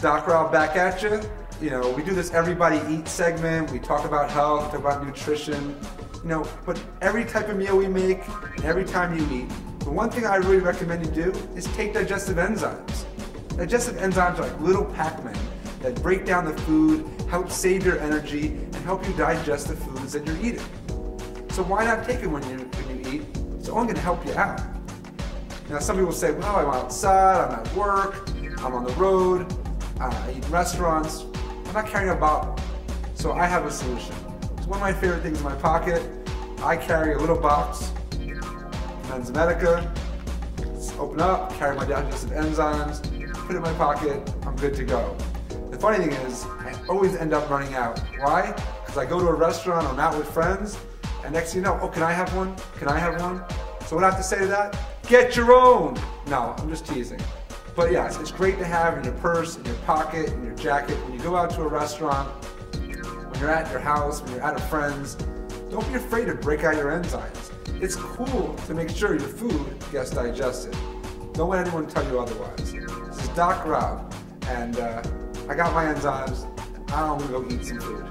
Doc Rob back at you. You know, we do this Everybody Eats segment. We talk about health, talk about nutrition. You know, but every type of meal we make, and every time you eat, the one thing I really recommend you do is take digestive enzymes. Digestive enzymes are like little Pac-Men that break down the food, help save your energy, and help you digest the foods that you're eating. So why not take it when you eat? It's only going to help you out. Now some people say, well, I'm outside, I'm at work, I'm on the road, I eat in restaurants, I'm not carrying a bottle. So I have a solution. It's one of my favorite things in my pocket. I carry a little box, Enzymedica. Just open up, carry my digestive enzymes, put it in my pocket, I'm good to go. The funny thing is, I always end up running out. Why? Because I go to a restaurant, I'm out with friends, and next thing you know, oh, can I have one? Can I have one? So what I have to say to that? Get your own! No, I'm just teasing. But yes, it's great to have in your purse, in your pocket, in your jacket. When you go out to a restaurant, when you're at your house, when you're at a friend's, don't be afraid to break out your enzymes. It's cool to make sure your food gets digested. Don't let anyone tell you otherwise. This is Doc Rob, and I got my enzymes. I'm gonna go eat some food.